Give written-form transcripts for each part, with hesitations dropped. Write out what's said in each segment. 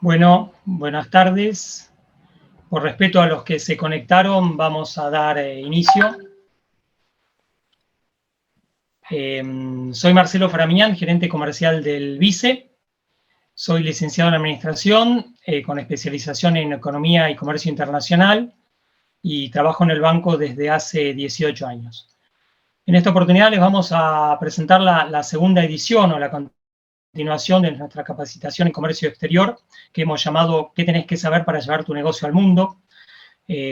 Bueno, buenas tardes. Por respeto a los que se conectaron, vamos a dar inicio. Soy Marcelo Faramiñán, gerente comercial del Vice. Soy licenciado en Administración, con especialización en Economía y Comercio Internacional, y trabajo en el banco desde hace 18 años. En esta oportunidad les vamos a presentar la segunda edición o la continuación de nuestra capacitación en comercio exterior, que hemos llamado ¿Qué tenés que saber para llevar tu negocio al mundo?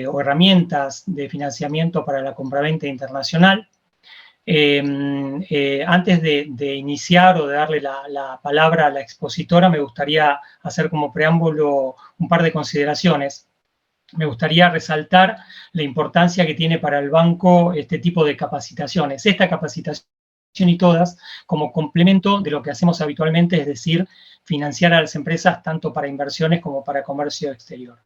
O herramientas de financiamiento para la compraventa internacional. Antes de iniciar o de darle la palabra a la expositora, me gustaría hacer como preámbulo un par de consideraciones. Me gustaría resaltar la importancia que tiene para el banco este tipo de capacitaciones. Esta capacitación y todas como complemento de lo que hacemos habitualmente, es decir, financiar a las empresas tanto para inversiones como para comercio exterior.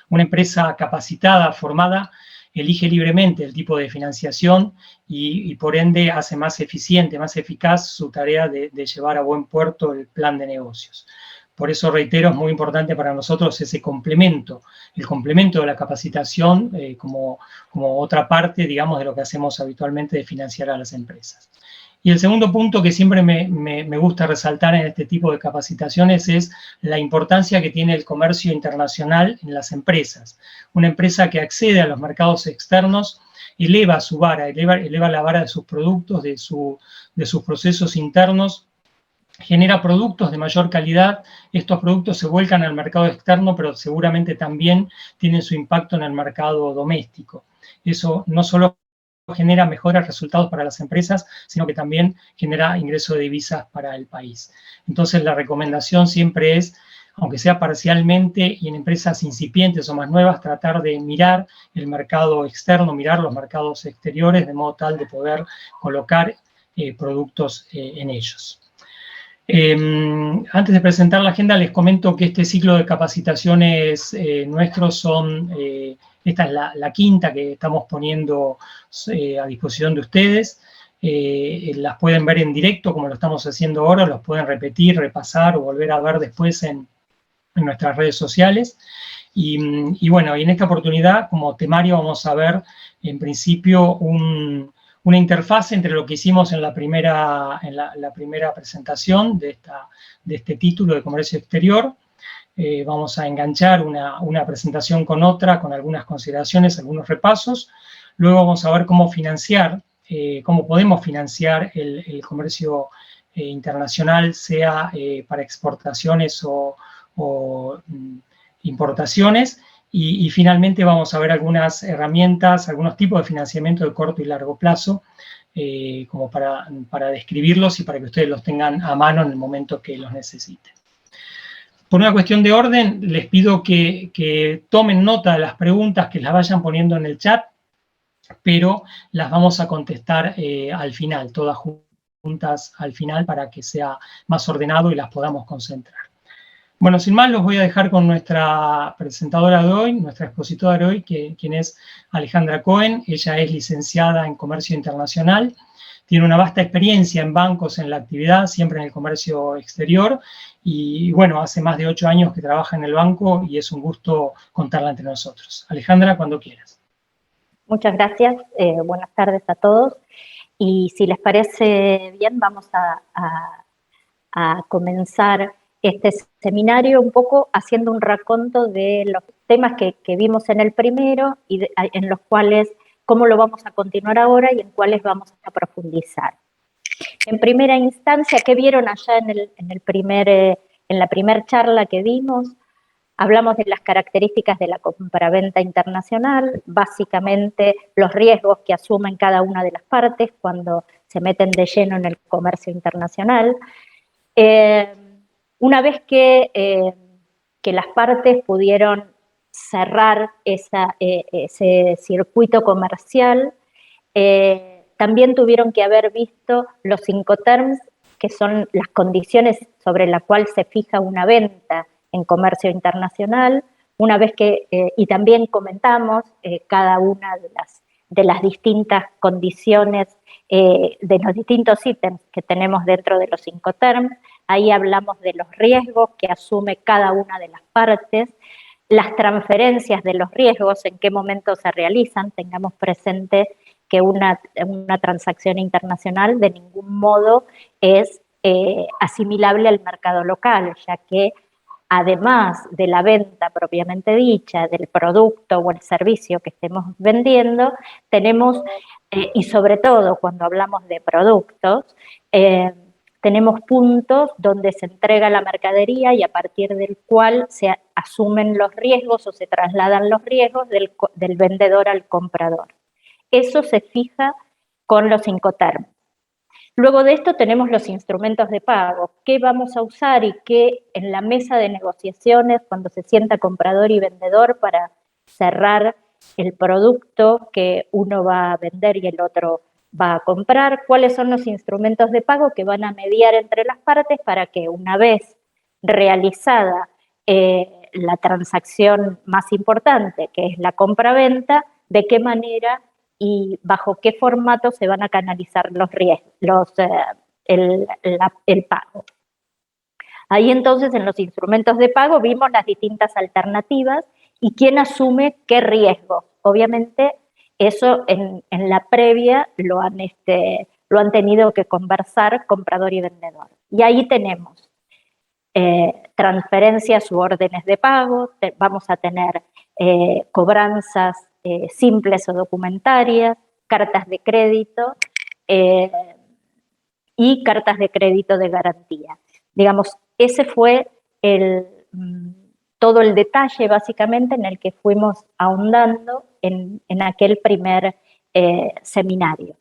Una empresa capacitada, formada, elige libremente el tipo de financiación y por ende hace más eficiente, más eficaz su tarea de llevar a buen puerto el plan de negocios. Por eso, reitero, es muy importante para nosotros ese complemento, el complemento de la capacitación como otra parte, digamos, de lo que hacemos habitualmente de financiar a las empresas. Y el segundo punto que siempre me gusta resaltar en este tipo de capacitaciones es la importancia que tiene el comercio internacional en las empresas. Una empresa que accede a los mercados externos eleva su vara, eleva la vara de sus productos, de sus procesos internos, genera productos de mayor calidad. Estos productos se vuelcan al mercado externo, pero seguramente también tienen su impacto en el mercado doméstico. Eso no solo genera mejores resultados para las empresas, sino que también genera ingreso de divisas para el país. Entonces, la recomendación siempre es, aunque sea parcialmente y en empresas incipientes o más nuevas, tratar de mirar el mercado externo, mirar los mercados exteriores, de modo tal de poder colocar productos en ellos. Antes de presentar la agenda, les comento que este ciclo de capacitaciones nuestros son, esta es la quinta que estamos poniendo a disposición de ustedes. Las pueden ver en directo, como lo estamos haciendo ahora, los pueden repetir, repasar o volver a ver después en nuestras redes sociales. Y bueno, y en esta oportunidad, como temario, vamos a ver, en principio, una interfaz entre lo que hicimos en la primera presentación de este título de comercio exterior. Vamos a enganchar una presentación con otra, con algunas consideraciones, algunos repasos. Luego vamos a ver cómo financiar, cómo podemos financiar el comercio internacional, sea para exportaciones o importaciones. Y finalmente vamos a ver algunas herramientas, algunos tipos de financiamiento de corto y largo plazo, como para describirlos y para que ustedes los tengan a mano en el momento que los necesiten. Por una cuestión de orden, les pido que tomen nota de las preguntas, que las vayan poniendo en el chat, pero las vamos a contestar al final, todas juntas al final, para que sea más ordenado y las podamos concentrar. Bueno, sin más, los voy a dejar con nuestra presentadora de hoy, nuestra expositora de hoy, quien es Alejandra Cohen. Ella es licenciada en Comercio Internacional, tiene una vasta experiencia en bancos, en la actividad, siempre en el comercio exterior, y bueno, hace más de 8 años que trabaja en el banco y es un gusto contarla entre nosotros. Alejandra, cuando quieras. Muchas gracias, buenas tardes a todos, y si les parece bien, vamos a comenzar este seminario un poco haciendo un raconto de los temas que vimos en el primero y en los cuales, cómo lo vamos a continuar ahora y en cuáles vamos a profundizar. En primera instancia, ¿qué vieron allá en la primera charla que dimos? Hablamos de las características de la compraventa internacional, básicamente los riesgos que asumen cada una de las partes cuando se meten de lleno en el comercio internacional. Una vez que las partes pudieron cerrar ese circuito comercial, también tuvieron que haber visto los Incoterms, que son las condiciones sobre las cuales se fija una venta en comercio internacional. Una vez y también comentamos cada una de las distintas condiciones, de los distintos ítems que tenemos dentro de los Incoterms. Ahí hablamos de los riesgos que asume cada una de las partes, las transferencias de los riesgos, en qué momento se realizan. Tengamos presente que una transacción internacional de ningún modo es asimilable al mercado local, ya que además de la venta propiamente dicha, del producto o el servicio que estemos vendiendo, tenemos, y sobre todo cuando hablamos de productos, tenemos puntos donde se entrega la mercadería y a partir del cual se asumen los riesgos o se trasladan los riesgos del vendedor al comprador. Eso se fija con los Incoterms. Luego de esto tenemos los instrumentos de pago. ¿Qué vamos a usar y qué en la mesa de negociaciones, cuando se sienta comprador y vendedor para cerrar el producto que uno va a vender y el otro va a comprar? ¿Cuáles son los instrumentos de pago que van a mediar entre las partes para que una vez realizada la transacción más importante, que es la compra-venta, de qué manera y bajo qué formato se van a canalizar los riesgos, el pago? Ahí entonces en los instrumentos de pago vimos las distintas alternativas y quién asume qué riesgo. Obviamente eso en la previa lo han tenido que conversar comprador y vendedor. Y ahí tenemos transferencias u órdenes de pago, vamos a tener cobranzas simples o documentarias, cartas de crédito y cartas de crédito de garantía. Digamos, ese fue todo el detalle básicamente en el que fuimos ahondando en aquel primer seminario.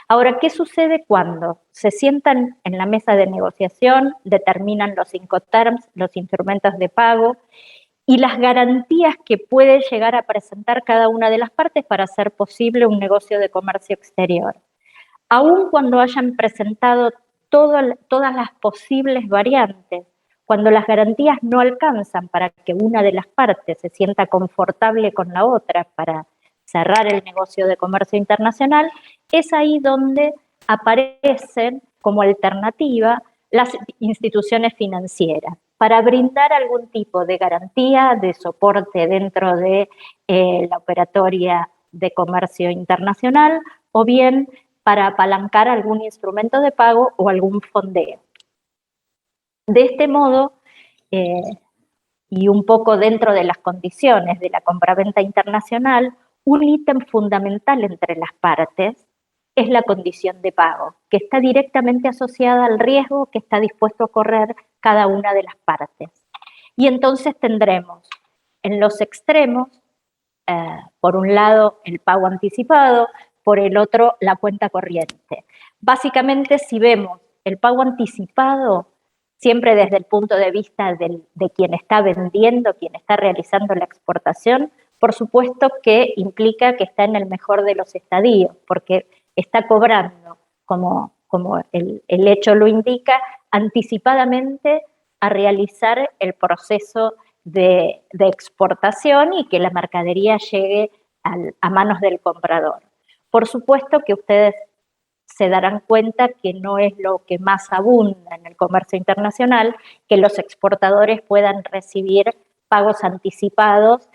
Ahora, ¿qué sucede cuando se sientan en la mesa de negociación, determinan los Incoterms, los instrumentos de pago y las garantías que puede llegar a presentar cada una de las partes para hacer posible un negocio de comercio exterior? Aun cuando hayan presentado todas las posibles variantes, cuando las garantías no alcanzan para que una de las partes se sienta confortable con la otra para cerrar el negocio de comercio internacional, es ahí donde aparecen como alternativa las instituciones financieras para brindar algún tipo de garantía, de soporte dentro de la operatoria de comercio internacional o bien para apalancar algún instrumento de pago o algún fondeo. De este modo, y un poco dentro de las condiciones de la compraventa internacional, un ítem fundamental entre las partes es la condición de pago, que está directamente asociada al riesgo que está dispuesto a correr cada una de las partes. Y entonces tendremos en los extremos, por un lado, el pago anticipado, por el otro, la cuenta corriente. Básicamente, si vemos el pago anticipado, siempre desde el punto de vista de quien está vendiendo, quien está realizando la exportación, por supuesto que implica que está en el mejor de los estadios, porque está cobrando, como el hecho lo indica, anticipadamente a realizar el proceso de exportación y que la mercadería llegue a manos del comprador. Por supuesto que ustedes se darán cuenta que no es lo que más abunda en el comercio internacional, que los exportadores puedan recibir pagos anticipados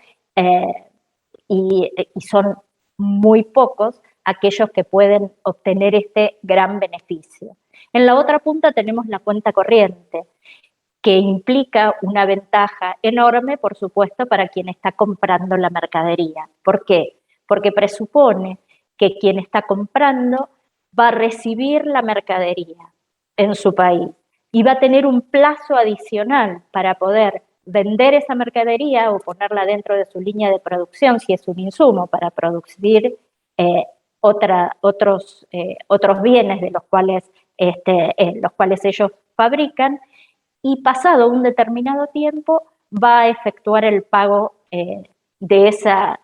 y son muy pocos aquellos que pueden obtener este gran beneficio. En la otra punta tenemos la cuenta corriente, que implica una ventaja enorme, por supuesto, para quien está comprando la mercadería. ¿Por qué? Porque presupone que quien está comprando va a recibir la mercadería en su país y va a tener un plazo adicional para poder vender esa mercadería o ponerla dentro de su línea de producción, si es un insumo, para producir otros bienes de los cuales ellos fabrican, y pasado un determinado tiempo va a efectuar el pago de esa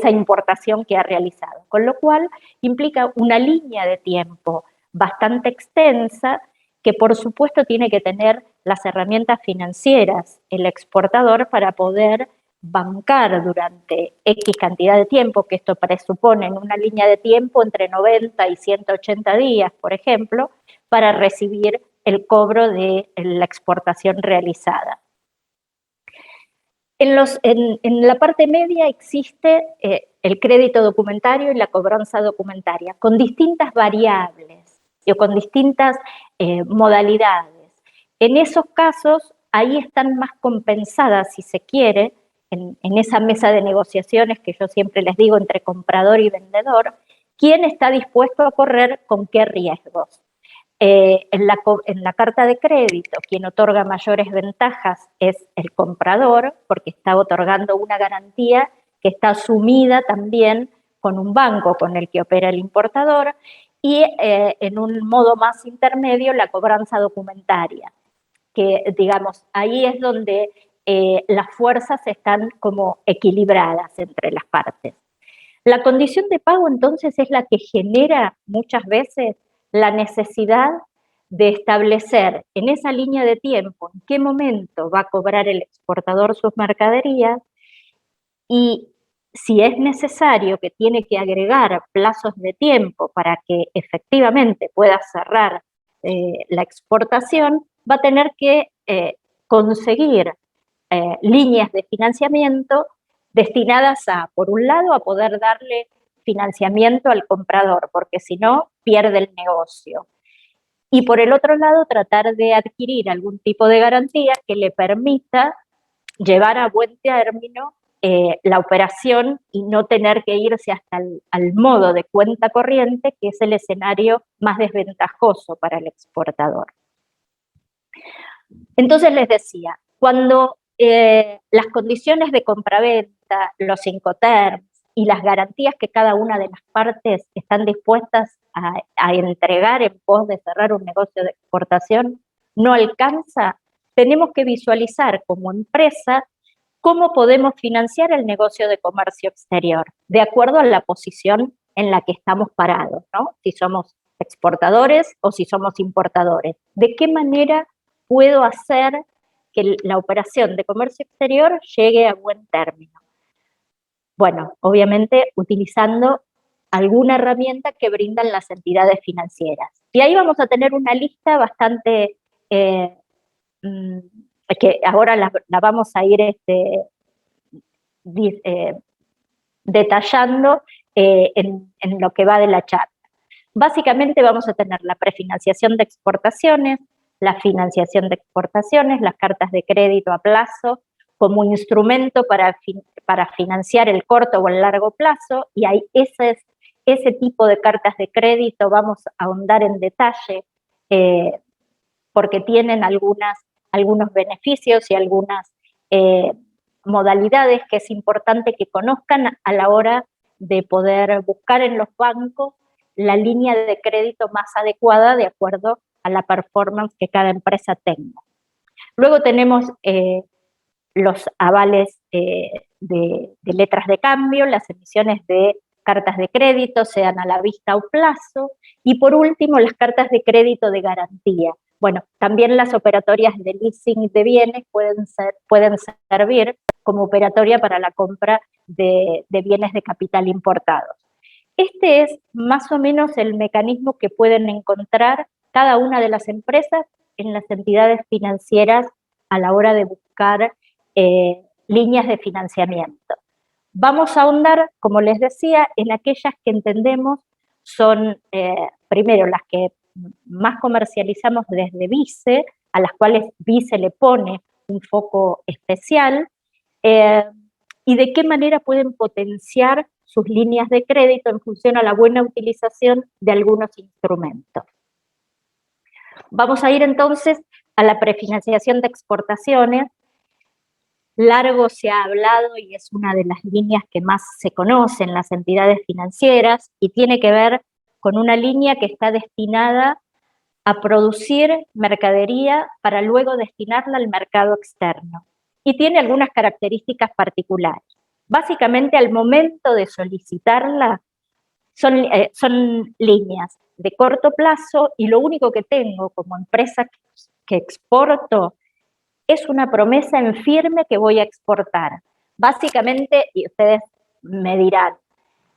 importación que ha realizado, con lo cual implica una línea de tiempo bastante extensa que por supuesto tiene que tener las herramientas financieras el exportador para poder bancar durante X cantidad de tiempo, que esto presupone en una línea de tiempo entre 90 y 180 días, por ejemplo, para recibir el cobro de la exportación realizada. En la parte media existe el crédito documentario y la cobranza documentaria, con distintas variables o con distintas modalidades. En esos casos, ahí están más compensadas, si se quiere, en esa mesa de negociaciones que yo siempre les digo entre comprador y vendedor, quién está dispuesto a correr con qué riesgos. En la carta de crédito, quien otorga mayores ventajas es el comprador, porque está otorgando una garantía que está asumida también con un banco con el que opera el importador, y en un modo más intermedio, la cobranza documentaria, que digamos, ahí es donde las fuerzas están como equilibradas entre las partes. La condición de pago entonces es la que genera muchas veces la necesidad de establecer en esa línea de tiempo en qué momento va a cobrar el exportador sus mercaderías y si es necesario que tiene que agregar plazos de tiempo para que efectivamente pueda cerrar la exportación, va a tener que conseguir líneas de financiamiento destinadas a, por un lado, a poder darle financiamiento al comprador, porque si no, pierde el negocio. Y por el otro lado, tratar de adquirir algún tipo de garantía que le permita llevar a buen término la operación y no tener que irse hasta al modo de cuenta corriente, que es el escenario más desventajoso para el exportador. Entonces les decía, cuando las condiciones de compraventa, los Incoterms y las garantías que cada una de las partes están dispuestas a entregar en pos de cerrar un negocio de exportación no alcanza, tenemos que visualizar como empresa cómo podemos financiar el negocio de comercio exterior, de acuerdo a la posición en la que estamos parados, ¿no? Si somos exportadores o si somos importadores. ¿De qué manera puedo hacer que la operación de comercio exterior llegue a buen término? Bueno, obviamente utilizando alguna herramienta que brindan las entidades financieras. Y ahí vamos a tener una lista bastante, que ahora la vamos a ir detallando en lo que va de la charla. Básicamente vamos a tener la prefinanciación de exportaciones, la financiación de exportaciones, las cartas de crédito a plazo como instrumento para financiar el corto o el largo plazo, y ahí ese tipo de cartas de crédito vamos a ahondar en detalle porque tienen algunos beneficios y algunas modalidades que es importante que conozcan a la hora de poder buscar en los bancos la línea de crédito más adecuada de acuerdo a la performance que cada empresa tenga. Luego tenemos los avales de letras de cambio, las emisiones de cartas de crédito, sean a la vista o plazo, y por último las cartas de crédito de garantía. Bueno, también las operatorias de leasing de bienes pueden servir como operatoria para la compra de bienes de capital importados. Este es más o menos el mecanismo que pueden encontrar cada una de las empresas en las entidades financieras a la hora de buscar líneas de financiamiento. Vamos a ahondar, como les decía, en aquellas que entendemos son, primero, las que más comercializamos desde Vice, a las cuales Vice le pone un foco especial, y de qué manera pueden potenciar sus líneas de crédito en función a la buena utilización de algunos instrumentos. Vamos a ir entonces a la prefinanciación de exportaciones. Largo se ha hablado y es una de las líneas que más se conocen las entidades financieras y tiene que ver con una línea que está destinada a producir mercadería para luego destinarla al mercado externo. Y tiene algunas características particulares. Básicamente, al momento de solicitarla, son líneas de corto plazo y lo único que tengo como empresa que exporto es una promesa en firme que voy a exportar. básicamente, y ustedes me dirán,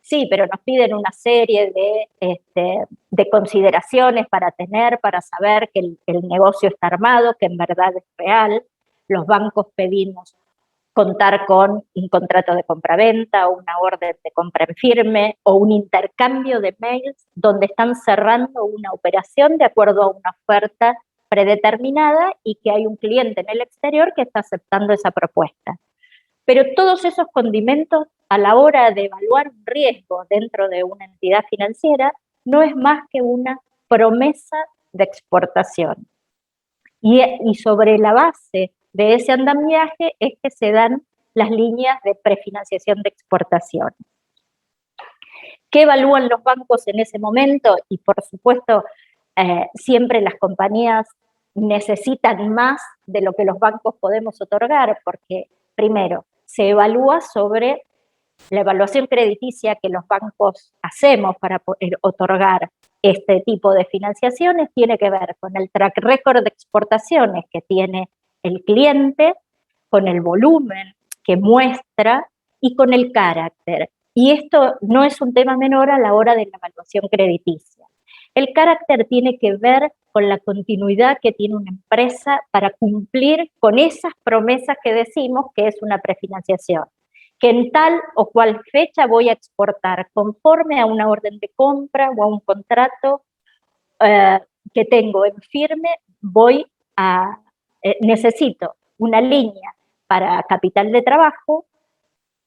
sí, pero nos piden una serie de consideraciones para tener, para saber que el negocio está armado, que en verdad es real. Los bancos pedimos contar con un contrato de compraventa o una orden de compra en firme o un intercambio de mails donde están cerrando una operación de acuerdo a una oferta predeterminada y que hay un cliente en el exterior que está aceptando esa propuesta. Pero todos esos condimentos a la hora de evaluar un riesgo dentro de una entidad financiera no es más que una promesa de exportación. Y sobre la base de ese andamiaje es que se dan las líneas de prefinanciación de exportación. ¿Qué evalúan los bancos en ese momento? Y por supuesto, siempre las compañías necesitan más de lo que los bancos podemos otorgar, porque primero, se evalúa sobre la evaluación crediticia que los bancos hacemos para poder otorgar este tipo de financiaciones, tiene que ver con el track record de exportaciones que tiene el cliente, con el volumen que muestra y con el carácter. Y esto no es un tema menor a la hora de la evaluación crediticia. El carácter tiene que ver con la continuidad que tiene una empresa para cumplir con esas promesas que decimos que es una prefinanciación, que en tal o cual fecha voy a exportar conforme a una orden de compra o a un contrato que tengo en firme, necesito una línea para capital de trabajo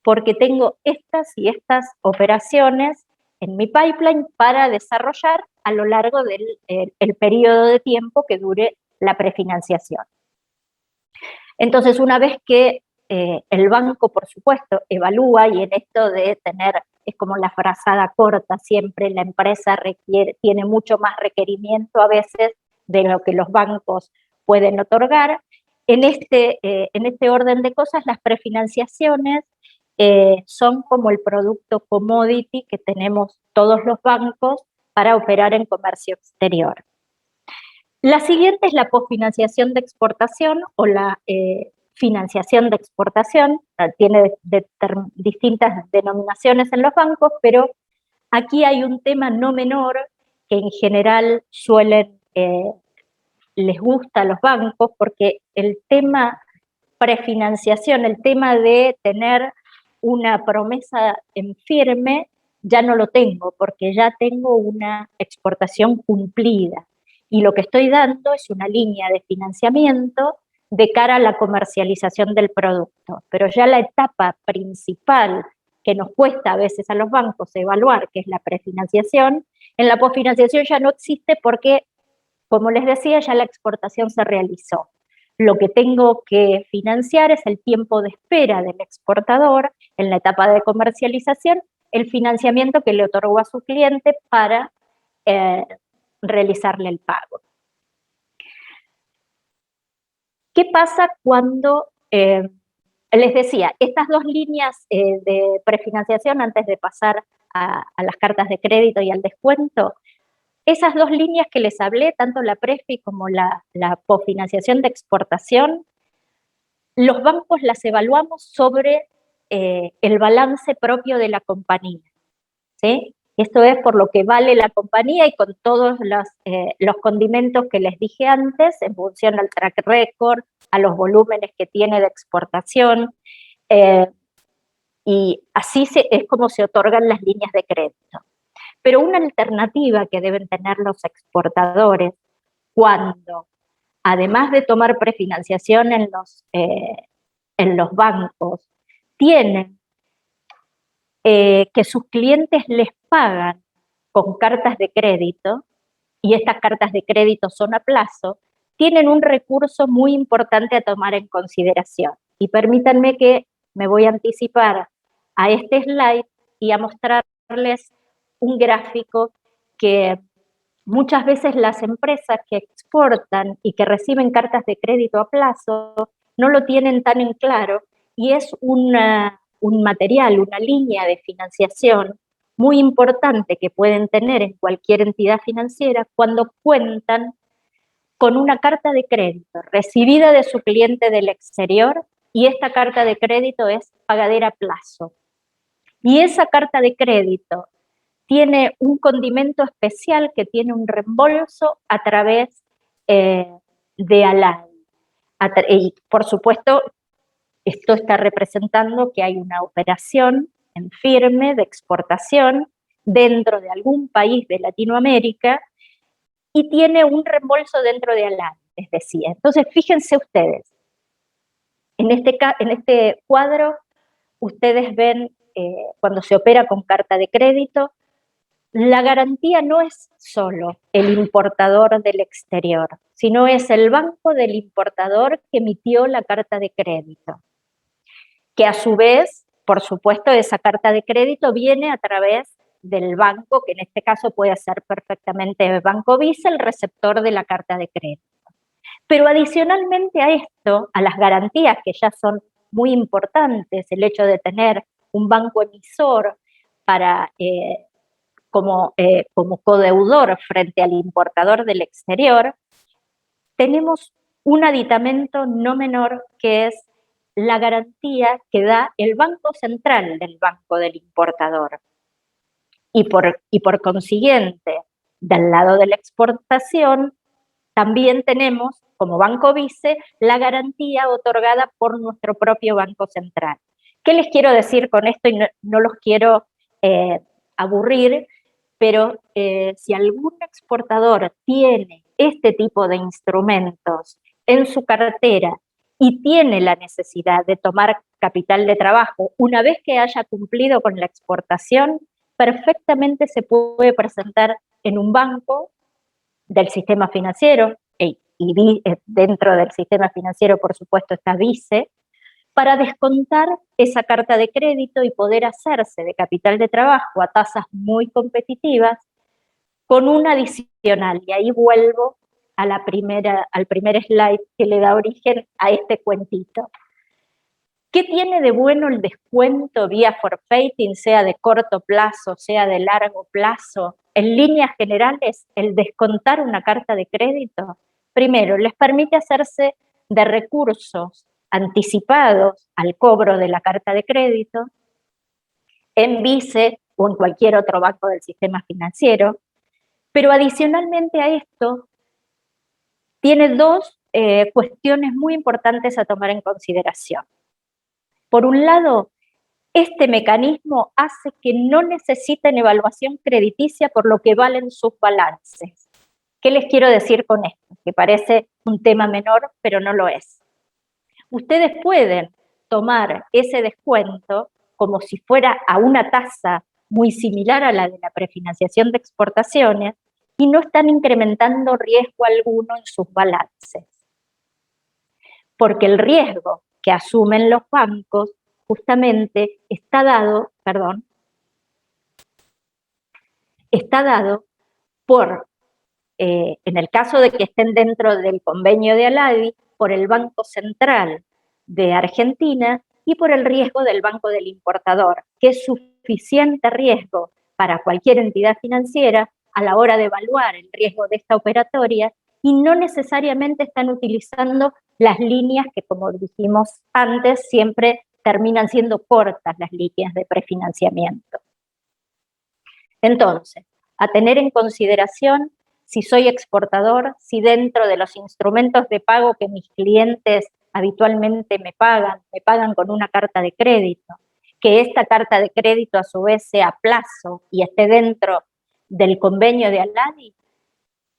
porque tengo estas y estas operaciones en mi pipeline para desarrollar a lo largo del periodo de tiempo que dure la prefinanciación. Entonces, una vez que el banco, por supuesto, evalúa, y en esto de tener, es como la frazada corta, siempre la empresa tiene mucho más requerimiento a veces de lo que los bancos pueden otorgar. En este orden de cosas, las prefinanciaciones son como el producto commodity que tenemos todos los bancos para operar en comercio exterior. La siguiente es la posfinanciación de exportación o la financiación de exportación. Tiene distintas denominaciones en los bancos, pero aquí hay un tema no menor que en general les gusta a los bancos, porque el tema prefinanciación, el tema de tener una promesa en firme, ya no lo tengo, porque ya tengo una exportación cumplida. Y lo que estoy dando es una línea de financiamiento de cara a la comercialización del producto. Pero ya la etapa principal que nos cuesta a veces a los bancos evaluar, que es la prefinanciación, en la posfinanciación ya no existe porque, como les decía, ya la exportación se realizó. Lo que tengo que financiar es el tiempo de espera del exportador en la etapa de comercialización, el financiamiento que le otorgó a su cliente para realizarle el pago. ¿Qué pasa cuando, les decía, estas dos líneas de prefinanciación antes de pasar a las cartas de crédito y al descuento? Esas dos líneas que les hablé, tanto la prefi como la posfinanciación de exportación, los bancos las evaluamos sobre el balance propio de la compañía, ¿sí? Esto es por lo que vale la compañía y con todos los condimentos que les dije antes, en función al track record, a los volúmenes que tiene de exportación, y así es como se otorgan las líneas de crédito. Pero una alternativa que deben tener los exportadores cuando, además de tomar prefinanciación en los bancos, tienen que sus clientes les pagan con cartas de crédito, y estas cartas de crédito son a plazo, tienen un recurso muy importante a tomar en consideración. Y permítanme que me voy a anticipar a este slide y a mostrarles un gráfico que muchas veces las empresas que exportan y que reciben cartas de crédito a plazo no lo tienen tan en claro, y es un material, una línea de financiación muy importante que pueden tener en cualquier entidad financiera cuando cuentan con una carta de crédito recibida de su cliente del exterior y esta carta de crédito es pagadera a plazo. Y esa carta de crédito tiene un condimento especial que tiene un reembolso a través de ALAI. Y por supuesto, esto está representando que hay una operación en firme de exportación dentro de algún país de Latinoamérica y tiene un reembolso dentro de ALAI, les decía. Entonces, fíjense ustedes, en este cuadro, ustedes ven cuando se opera con carta de crédito, la garantía no es solo el importador del exterior, sino es el banco del importador que emitió la carta de crédito, que a su vez, por supuesto, esa carta de crédito viene a través del banco, que en este caso puede ser perfectamente el Banco Vice, el receptor de la carta de crédito. Pero adicionalmente a esto, a las garantías que ya son muy importantes, el hecho de tener un banco emisor para, como codeudor frente al importador del exterior, tenemos un aditamento no menor que es la garantía que da el Banco Central del Banco del Importador. Y por consiguiente, del lado de la exportación, también tenemos, como Banco Vice, la garantía otorgada por nuestro propio Banco Central. ¿Qué les quiero decir con esto? Y no los quiero aburrir, pero si algún exportador tiene este tipo de instrumentos en su cartera y tiene la necesidad de tomar capital de trabajo una vez que haya cumplido con la exportación, perfectamente se puede presentar en un banco del sistema financiero, y dentro del sistema financiero, por supuesto, está Vice, para descontar esa carta de crédito y poder hacerse de capital de trabajo a tasas muy competitivas con un adicional. Y ahí vuelvo al primer slide que le da origen a este cuentito. ¿Qué tiene de bueno el descuento vía forfaiting, sea de corto plazo, sea de largo plazo? En líneas generales, el descontar una carta de crédito, primero, les permite hacerse de recursos anticipados al cobro de la carta de crédito en Vice o en cualquier otro banco del sistema financiero, pero adicionalmente a esto, tiene dos cuestiones muy importantes a tomar en consideración. Por un lado, este mecanismo hace que no necesiten evaluación crediticia por lo que valen sus balances. ¿Qué les quiero decir con esto? Que parece un tema menor, pero no lo es. Ustedes pueden tomar ese descuento como si fuera a una tasa muy similar a la de la prefinanciación de exportaciones y no están incrementando riesgo alguno en sus balances. Porque el riesgo que asumen los bancos justamente está dado por, en el caso de que estén dentro del convenio de ALADI, por el Banco Central de Argentina y por el riesgo del Banco del Importador, que es suficiente riesgo para cualquier entidad financiera a la hora de evaluar el riesgo de esta operatoria y no necesariamente están utilizando las líneas que, como dijimos antes, siempre terminan siendo cortas las líneas de prefinanciamiento. Entonces, a tener en consideración si soy exportador, si dentro de los instrumentos de pago que mis clientes habitualmente me pagan con una carta de crédito, que esta carta de crédito a su vez sea a plazo y esté dentro del convenio de ALADI,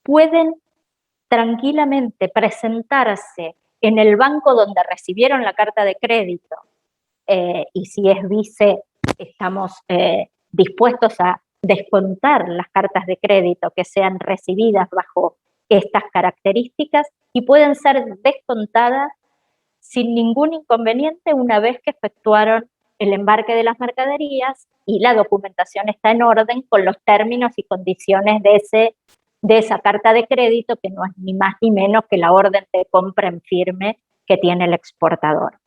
pueden tranquilamente presentarse en el banco donde recibieron la carta de crédito, y si es Vice, estamos dispuestos a descontar las cartas de crédito que sean recibidas bajo estas características y pueden ser descontadas sin ningún inconveniente una vez que efectuaron el embarque de las mercaderías y la documentación está en orden con los términos y condiciones de esa carta de crédito, que no es ni más ni menos que la orden de compra en firme que tiene el exportador.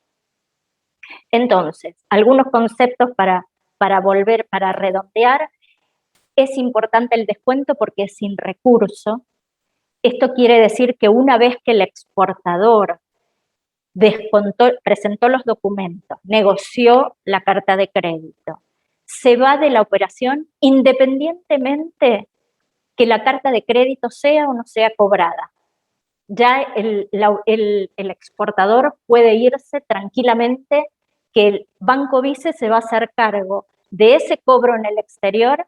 Entonces, algunos conceptos para redondear. Es importante el descuento porque es sin recurso. Esto quiere decir que una vez que el exportador presentó los documentos, negoció la carta de crédito, se va de la operación independientemente que la carta de crédito sea o no sea cobrada. Ya el exportador puede irse tranquilamente, que el Banco Vice se va a hacer cargo de ese cobro en el exterior,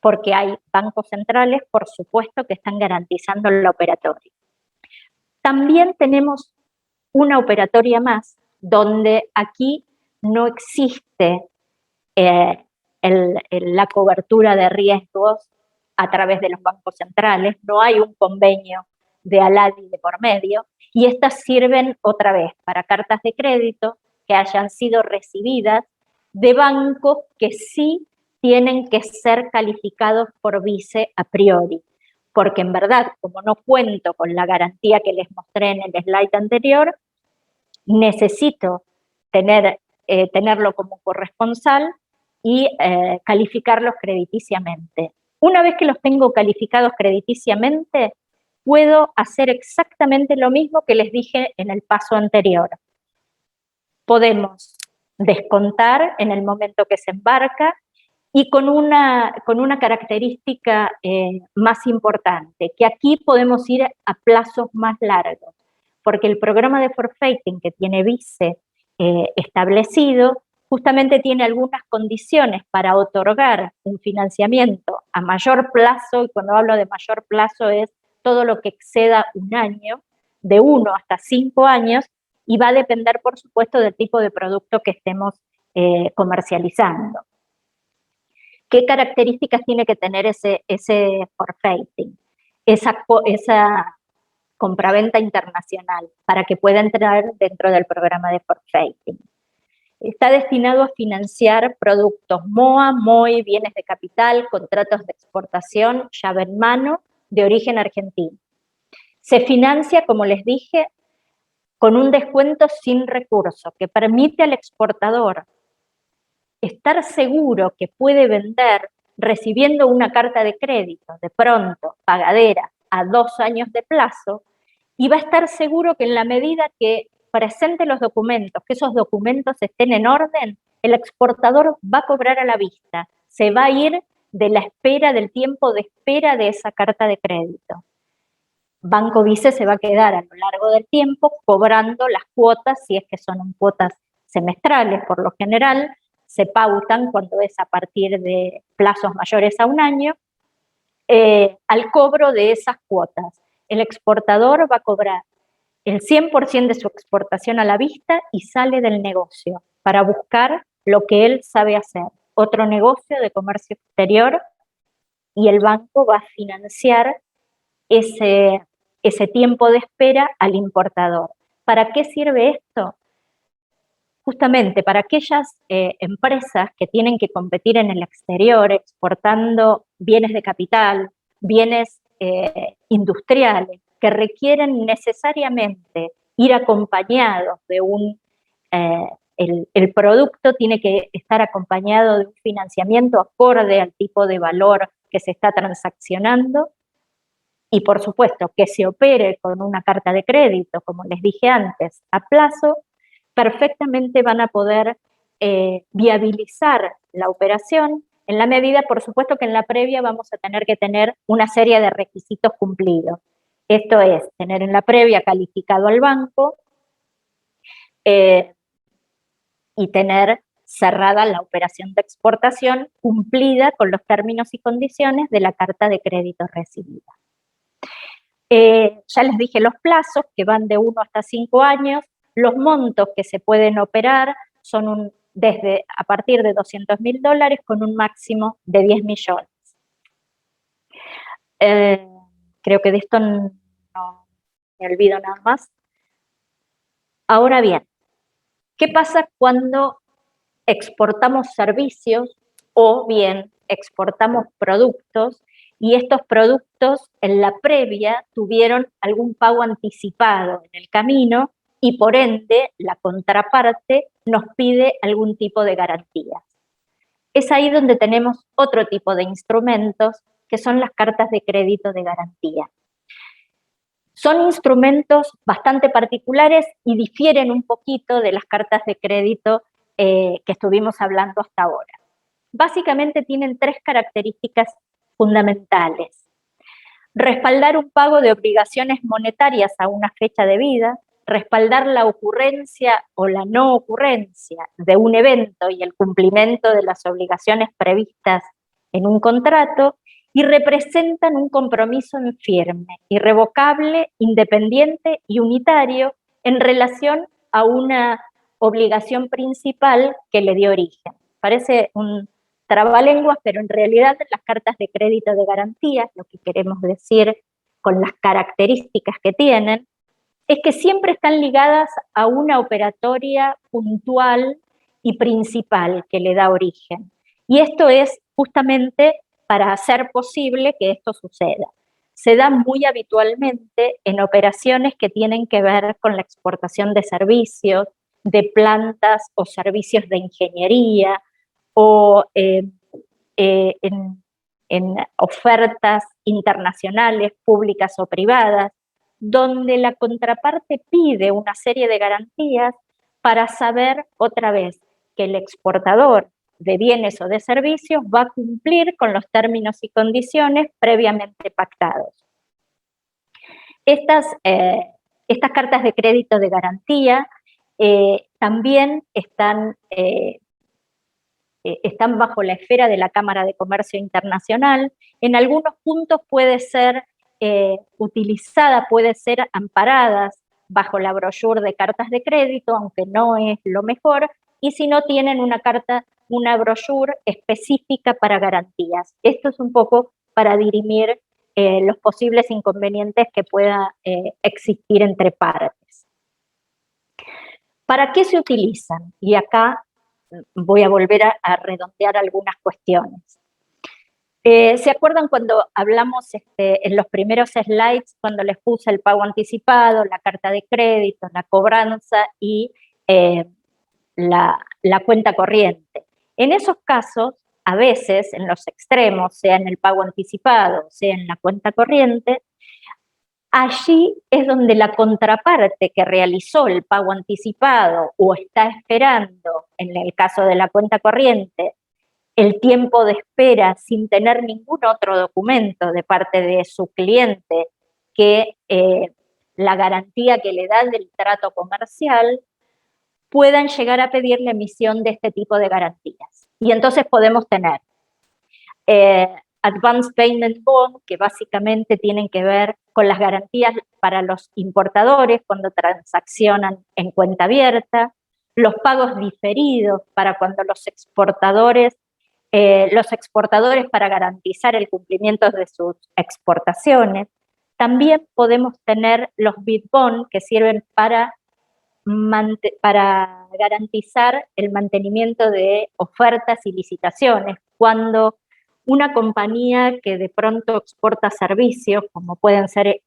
porque hay bancos centrales, por supuesto, que están garantizando la operatoria. También tenemos una operatoria más, donde aquí no existe la cobertura de riesgos a través de los bancos centrales, no hay un convenio de ALADI de por medio, y estas sirven otra vez para cartas de crédito que hayan sido recibidas de bancos que sí tienen que ser calificados por Vice a priori, porque en verdad, como no cuento con la garantía que les mostré en el slide anterior, necesito tenerlo como corresponsal y calificarlos crediticiamente. Una vez que los tengo calificados crediticiamente, puedo hacer exactamente lo mismo que les dije en el paso anterior. Podemos descontar en el momento que se embarca y con una característica más importante, que aquí podemos ir a plazos más largos, porque el programa de forfaiting que tiene Vice establecido justamente tiene algunas condiciones para otorgar un financiamiento a mayor plazo, y cuando hablo de mayor plazo es todo lo que exceda un año, de 1 hasta 5 años, y va a depender, por supuesto, del tipo de producto que estemos comercializando. ¿Qué características tiene que tener ese forfaiting? Esa compraventa internacional, para que pueda entrar dentro del programa de forfaiting. Está destinado a financiar productos MOA, MOI, bienes de capital, contratos de exportación, llave en mano, de origen argentino. Se financia, como les dije, con un descuento sin recurso, que permite al exportador estar seguro que puede vender recibiendo una carta de crédito, de pronto, pagadera, a 2 años de plazo, y va a estar seguro que en la medida que presente los documentos, que esos documentos estén en orden, el exportador va a cobrar a la vista, se va a ir de la espera, del tiempo de espera de esa carta de crédito. Banco Vice se va a quedar a lo largo del tiempo cobrando las cuotas, si es que son cuotas semestrales por lo general, se pautan cuando es a partir de plazos mayores a 1 año, al cobro de esas cuotas. El exportador va a cobrar el 100% de su exportación a la vista y sale del negocio para buscar lo que él sabe hacer, otro negocio de comercio exterior, y el banco va a financiar ese tiempo de espera al importador. ¿Para qué sirve esto? Justamente para aquellas empresas que tienen que competir en el exterior exportando bienes de capital, bienes industriales, que requieren necesariamente ir acompañados de el producto tiene que estar acompañado de un financiamiento acorde al tipo de valor que se está transaccionando, y por supuesto que se opere con una carta de crédito, como les dije antes, a plazo, perfectamente van a poder viabilizar la operación, en la medida, por supuesto, que en la previa vamos a tener que tener una serie de requisitos cumplidos. Esto es, tener en la previa calificado al banco y tener cerrada la operación de exportación cumplida con los términos y condiciones de la carta de crédito recibida. Ya les dije los plazos, que van de 1 hasta 5 años, los montos que se pueden operar son a partir de $200.000 con un máximo de 10 millones. Creo que de esto no me olvido nada más. Ahora bien, ¿qué pasa cuando exportamos servicios o bien exportamos productos y estos productos en la previa tuvieron algún pago anticipado en el camino y por ende la contraparte nos pide algún tipo de garantías? Es ahí donde tenemos otro tipo de instrumentos que son las cartas de crédito de garantía. Son instrumentos bastante particulares y difieren un poquito de las cartas de crédito que estuvimos hablando hasta ahora. Básicamente tienen 3 características fundamentales. Respaldar un pago de obligaciones monetarias a una fecha debida, respaldar la ocurrencia o la no ocurrencia de un evento y el cumplimiento de las obligaciones previstas en un contrato, y representan un compromiso en firme, irrevocable, independiente y unitario en relación a una obligación principal que le dio origen. Parece un trabalenguas, pero en realidad las cartas de crédito de garantía, lo que queremos decir con las características que tienen, es que siempre están ligadas a una operatoria puntual y principal que le da origen. Y esto es justamente para hacer posible que esto suceda. Se da muy habitualmente en operaciones que tienen que ver con la exportación de servicios, de plantas o servicios de ingeniería, o en ofertas internacionales, públicas o privadas, donde la contraparte pide una serie de garantías para saber otra vez que el exportador de bienes o de servicios va a cumplir con los términos y condiciones previamente pactados. Estas cartas de crédito de garantía también están bajo la esfera de la Cámara de Comercio Internacional. En algunos puntos puede ser utilizada, puede ser amparadas bajo la brochure de cartas de crédito, aunque no es lo mejor, y si no tienen una brochure específica para garantías. Esto es un poco para dirimir los posibles inconvenientes que pueda existir entre partes. ¿Para qué se utilizan? Y acá voy a volver a redondear algunas cuestiones. ¿Se acuerdan cuando hablamos en los primeros slides, cuando les puse el pago anticipado, la carta de crédito, la cobranza y la cuenta corriente? En esos casos, a veces, en los extremos, sea en el pago anticipado, sea en la cuenta corriente, allí es donde la contraparte que realizó el pago anticipado o está esperando, en el caso de la cuenta corriente, el tiempo de espera sin tener ningún otro documento de parte de su cliente que la garantía que le da del trato comercial, puedan llegar a pedir la emisión de este tipo de garantías. Y entonces podemos tener Advance Payment Bond, que básicamente tienen que ver con las garantías para los importadores cuando transaccionan en cuenta abierta, los pagos diferidos para cuando los exportadores para garantizar el cumplimiento de sus exportaciones. También podemos tener los bid bond, que sirven para garantizar el mantenimiento de ofertas y licitaciones, cuando una compañía que de pronto exporta servicios, como pueden ser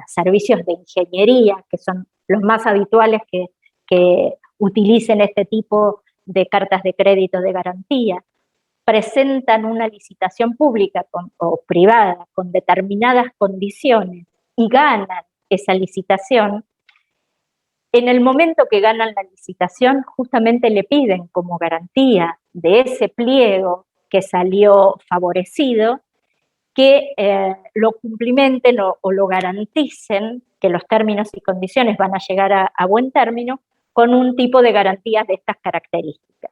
servicios de ingeniería, que son los más habituales que utilicen este tipo de cartas de crédito de garantía, presentan una licitación pública o privada con determinadas condiciones y ganan esa licitación. En el momento que ganan la licitación, justamente le piden como garantía de ese pliego que salió favorecido, que lo cumplimenten o lo garanticen, que los términos y condiciones van a llegar a buen término, con un tipo de garantías de estas características.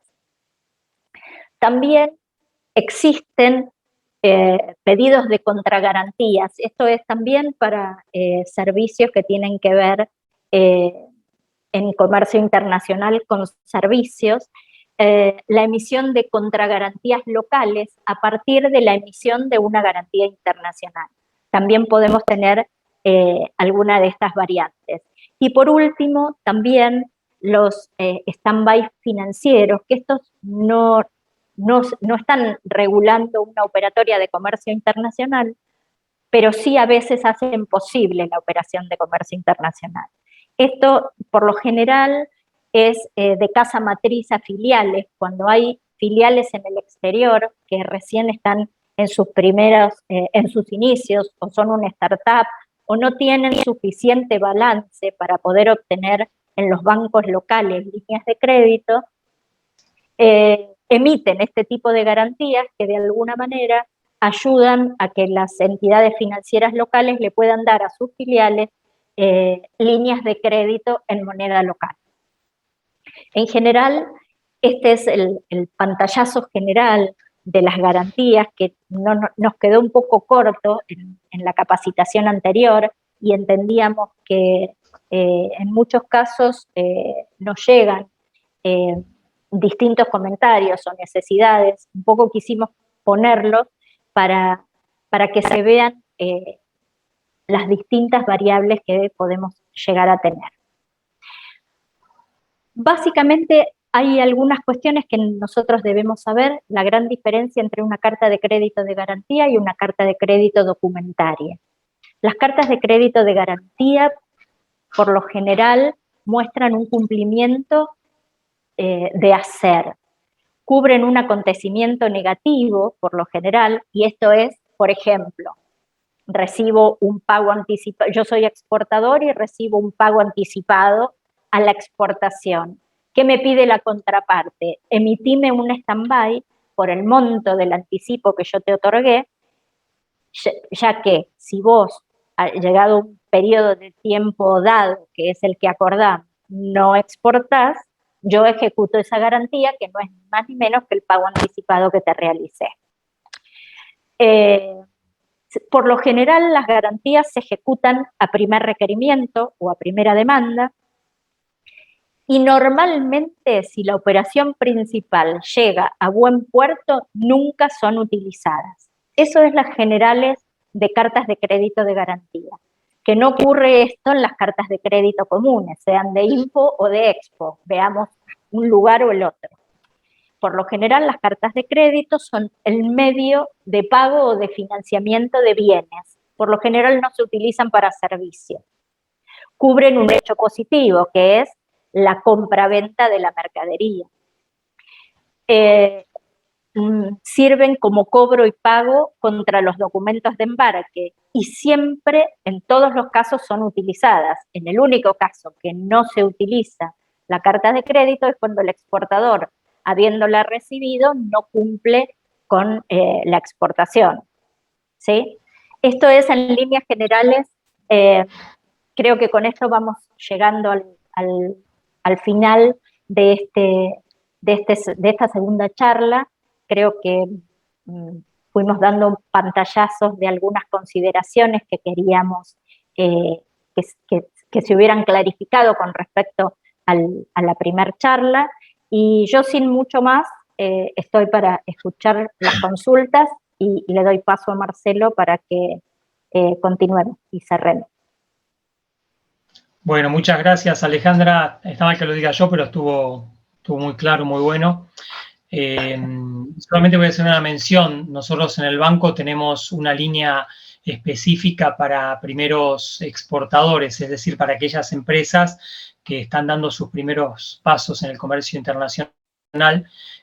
También existen pedidos de contragarantías. Esto es también para servicios que tienen que ver en comercio internacional con servicios, la emisión de contragarantías locales a partir de la emisión de una garantía internacional. También podemos tener alguna de estas variantes. Y por último, también los stand-by financieros, que estos no están regulando una operatoria de comercio internacional, pero sí a veces hacen posible la operación de comercio internacional. Esto, por lo general, es de casa matriz a filiales, cuando hay filiales en el exterior que recién están en sus inicios o son una startup o no tienen suficiente balance para poder obtener en los bancos locales líneas de crédito, emiten este tipo de garantías que de alguna manera ayudan a que las entidades financieras locales le puedan dar a sus filiales líneas de crédito en moneda local. En general, este es el pantallazo general de las garantías que nos quedó un poco corto en la capacitación anterior y entendíamos que en muchos casos nos llegan distintos comentarios o necesidades, un poco quisimos ponerlos para que se vean las distintas variables que podemos llegar a tener. Básicamente hay algunas cuestiones que nosotros debemos saber, la gran diferencia entre una carta de crédito de garantía y una carta de crédito documentaria. Las cartas de crédito de garantía, por lo general, muestran un cumplimiento de hacer. Cubren un acontecimiento negativo, por lo general, y esto es, por ejemplo, recibo un pago anticipado, yo soy exportador y recibo un pago anticipado a la exportación. ¿Qué me pide la contraparte? Emitime un stand-by por el monto del anticipo que yo te otorgué, ya que si vos, llegado un periodo de tiempo dado, que es el que acordamos, no exportás, yo ejecuto esa garantía, que no es ni más ni menos que el pago anticipado que te realicé. Por lo general, las garantías se ejecutan a primer requerimiento o a primera demanda, y normalmente, si la operación principal llega a buen puerto, nunca son utilizadas. Eso es las generales de cartas de crédito de garantía. Que no ocurre esto en las cartas de crédito comunes, sean de Info o de Expo, veamos un lugar o el otro. Por lo general, las cartas de crédito son el medio de pago o de financiamiento de bienes. Por lo general no se utilizan para servicios. Cubren un hecho positivo, que es la compra-venta de la mercadería. Sirven como cobro y pago contra los documentos de embarque y siempre, en todos los casos, son utilizadas. En el único caso que no se utiliza la carta de crédito es cuando el exportador, habiéndola recibido, no cumple con la exportación, ¿sí? Esto es en líneas generales. Creo que con esto vamos llegando al final de esta segunda charla. Creo que fuimos dando pantallazos de algunas consideraciones que queríamos que se hubieran clarificado con respecto a la primer charla, y yo sin mucho más estoy para escuchar las consultas y le doy paso a Marcelo para que continuemos y cerremos. Bueno, muchas gracias, Alejandra. Está mal que lo diga yo, pero estuvo muy claro, muy bueno. Solamente voy a hacer una mención. Nosotros en el banco tenemos una línea específica para primeros exportadores, es decir, para aquellas empresas que están dando sus primeros pasos en el comercio internacional.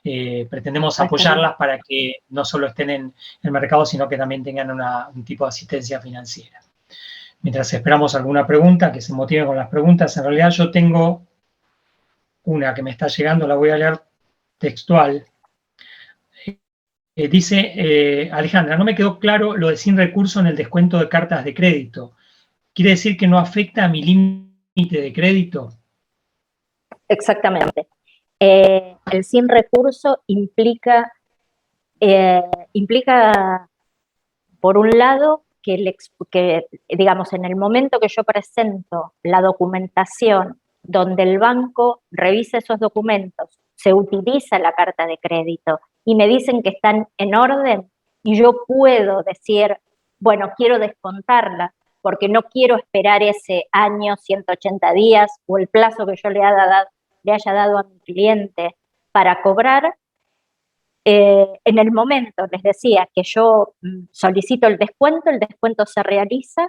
Pretendemos apoyarlas para que no solo estén en el mercado, sino que también tengan un tipo de asistencia financiera. Mientras esperamos alguna pregunta, que se motive con las preguntas, en realidad yo tengo una que me está llegando, la voy a leer textual. Dice, Alejandra, no me quedó claro lo de sin recurso en el descuento de cartas de crédito. ¿Quiere decir que no afecta a mi límite de crédito? Exactamente. El sin recurso implica, por un lado, que, digamos, en el momento que yo presento la documentación donde el banco revisa esos documentos, se utiliza la carta de crédito y me dicen que están en orden, y yo puedo decir, bueno, quiero descontarla porque no quiero esperar ese año, 180 días o el plazo que yo le haya dado a mi cliente para cobrar. En el momento, les decía, que yo solicito el descuento se realiza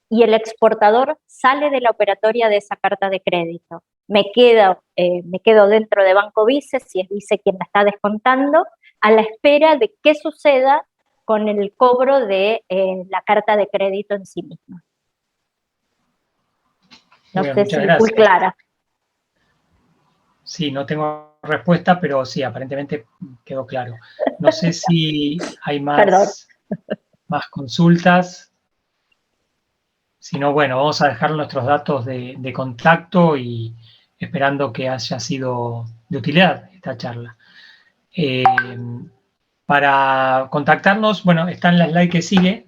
y el exportador sale de la operatoria de esa carta de crédito. Me quedo dentro de Banco Vice, si es Vice quien la está descontando, a la espera de qué suceda con el cobro de la carta de crédito en sí misma. No Bueno, sé muchas si gracias. fui clara. Sí, no tengo respuesta, pero sí, aparentemente quedó claro. No sé si hay Perdón. más consultas. Si no, bueno, vamos a dejar nuestros datos de contacto y esperando que haya sido de utilidad esta charla. Para contactarnos, bueno, está en la slide que sigue,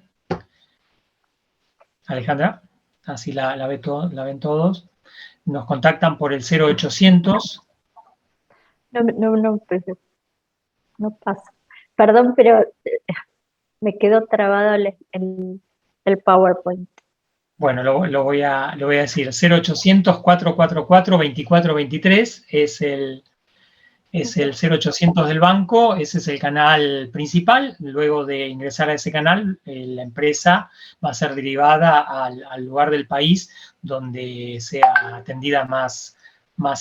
Alejandra, así la ven todos. Nos contactan por el 0800. No pasa. Perdón, pero me quedó trabado el PowerPoint. Bueno, lo voy a decir. 0800-444-2423 es el 0800 del banco, ese es el canal principal. Luego de ingresar a ese canal, la empresa va a ser derivada al lugar del país donde sea atendida más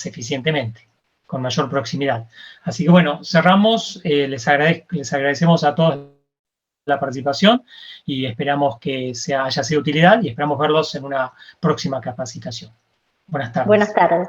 eficientemente, con mayor proximidad. Así que bueno, cerramos. Les agradecemos a todos la participación y esperamos que haya sido de utilidad y esperamos verlos en una próxima capacitación. Buenas tardes. Buenas tardes.